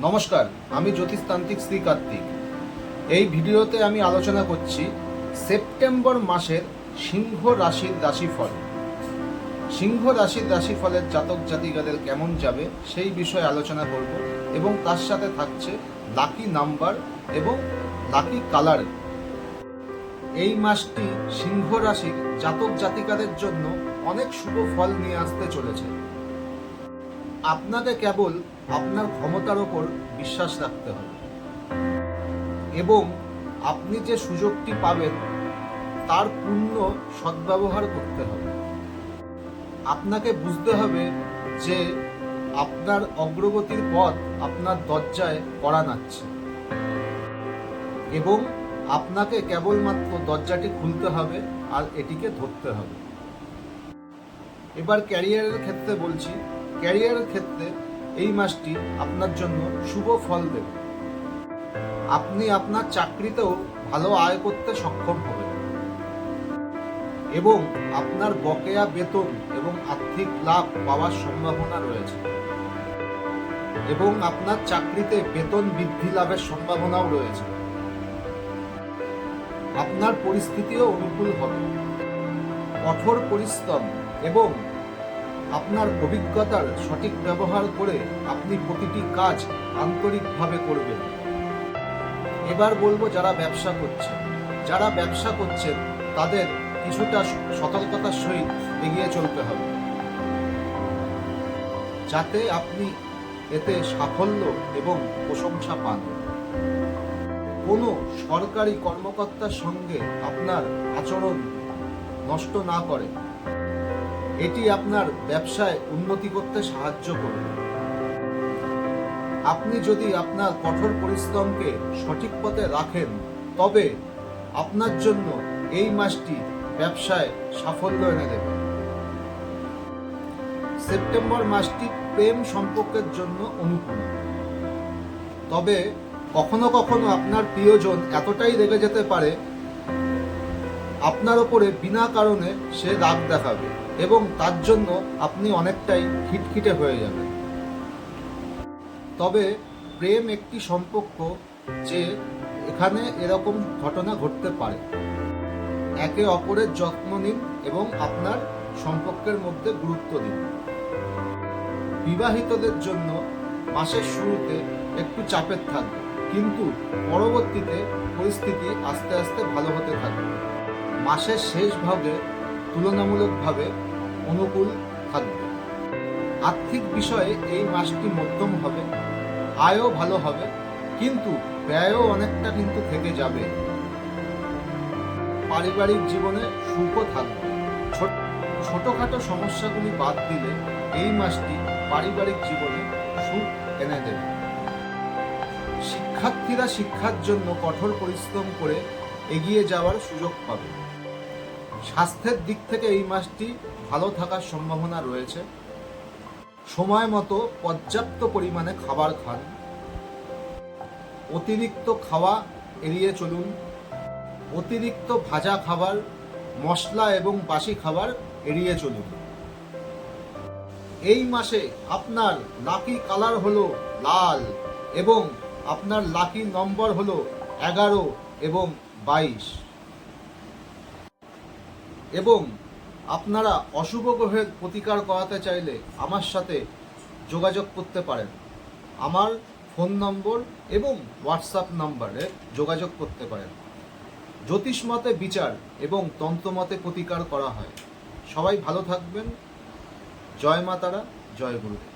নমস্কার, আমি জ্যোতিষতান্ত্রিক শ্রী কার্তিক। এই ভিডিওতে আমি আলোচনা করছি সেপ্টেম্বর মাসের সিংহ রাশির রাশিফল। সিংহ রাশির রাশিফলের জাতক জাতিকাদের কেমন যাবে সেই বিষয়ে আলোচনা করব এবং তার সাথে থাকছে লাকি নাম্বার এবং লাকি কালার। এই মাসটি সিংহ রাশির জাতক জাতিকাদের জন্য অনেক শুভ ফল নিয়ে আসতে চলেছে। আপনাকে কেবল আপনার ক্ষমতার ওপর বিশ্বাস রাখতে হবে এবং আপনি যে সুযোগটি পাবেন তার পূর্ণ সদ্ব্যবহার করতে হবে। আপনাকে বুঝতে হবে যে আপনার অগ্রগতির পথ আপনার দরজায় কড়া নাড়ছে এবং আপনাকে কেবলমাত্র দরজাটি খুলতে হবে আর এটিকে ধরতে হবে। এবার ক্যারিয়ারের ক্ষেত্রে বলছি, ক্যারিয়ারের ক্ষেত্রে এই মাসটি আপনার জন্য শুভ ফল দেবে। আপনি আপনার চাকরিতেও ভালো আয় করতে সক্ষম হবেন এবং আপনার বকেয়া বেতন এবং আর্থিক লাভ পাওয়ার সম্ভাবনা রয়েছে এবং আপনার চাকরিতে বেতন বৃদ্ধি লাভের সম্ভাবনাও রয়েছে। আপনার পরিস্থিতিও অনুকূল হবে। কঠোর পরিশ্রম এবং আপনার অভিজ্ঞতার সঠিক ব্যবহার করে আপনি প্রতিটি কাজ আন্তরিকভাবে করবেন। এবার বলবো যারা ব্যবসা করছেন তাদের কিছুটা সতর্কতার সহিত এগিয়ে চলতে হবে যাতে আপনি এতে সাফল্য এবং প্রশংসা পান। কোনো সরকারি কর্মকর্তার সঙ্গে আপনার আচরণ নষ্ট না করে। এটি আপনার ব্যবসায় উন্নতি করতে সাহায্য করবে। আপনি যদি আপনার কঠোর পরিশ্রমকে সঠিক পথে রাখেন তবে আপনার জন্য এই মাসটি ব্যবসায় সাফল্য এনে দেবে। সেপ্টেম্বর মাসটি প্রেম সম্পর্কের জন্য অনুকূল, তবে কখনো কখনো আপনার প্রিয়জন এতটাই রেগে যেতে পারে আপনার ওপরে বিনা কারণে সে রাগ দেখাবে এবং তার জন্য আপনি অনেকটাই খিটখিটে হয়ে যাবেন। তবে প্রেম একটি সম্পর্ক যে এখানে এরকম ঘটনা ঘটতে পারে। একে অপরের যত্ন নিন এবং আপনার সম্পর্কের মধ্যে গুরুত্ব দিন। বিবাহিতদের জন্য মাসের শুরুতে একটু চাপের থাকবে, কিন্তু পরবর্তীতে পরিস্থিতি আস্তে আস্তে ভালো হতে থাকবে। মাসের শেষ ভাগে তুলনামূলকভাবে অনুকূল থাকবে। আর্থিক বিষয়ে এই মাসটি মধ্যম হবে, আয়ও ভালো হবে, কিন্তু ব্যয়ও অনেকটা কিন্তু থেকে যাবে। পারিবারিক জীবনে সুখও থাকবে। ছোটখাটো সমস্যাগুলি বাদ দিলে এই মাসটি পারিবারিক জীবনে সুখ এনে দেবে। শিক্ষার্থীরা শিক্ষার জন্য কঠোর পরিশ্রম করে এগিয়ে যাওয়ার সুযোগ পাবে। স্বাস্থ্যের দিক থেকে এই মাসটি ভালো থাকার সম্ভাবনা রয়েছে। সময় মতো পর্যাপ্ত পরিমাণে খাবার খান। অতিরিক্ত খাওয়া এড়িয়ে চলুন। অতিরিক্ত ভাজা খাবার, মশলা এবং বাসি খাবার এড়িয়ে চলুন। এই মাসে আপনার লাকি কালার হলো লাল এবং আপনার লাকি নম্বর হলো 11 এবং 22। এবং আপনারা অশুভ গ্রহের প্রতিকার করাতে চাইলে আমার সাথে যোগাযোগ করতে পারেন। আমার ফোন নম্বর এবং হোয়াটসঅ্যাপ নম্বরে যোগাযোগ করতে পারেন। জ্যোতিষমতে বিচার এবং তন্ত্রমতে প্রতিকার করা হয়। সবাই ভালো থাকবেন। জয় মা তারা, জয় গুরুদেব।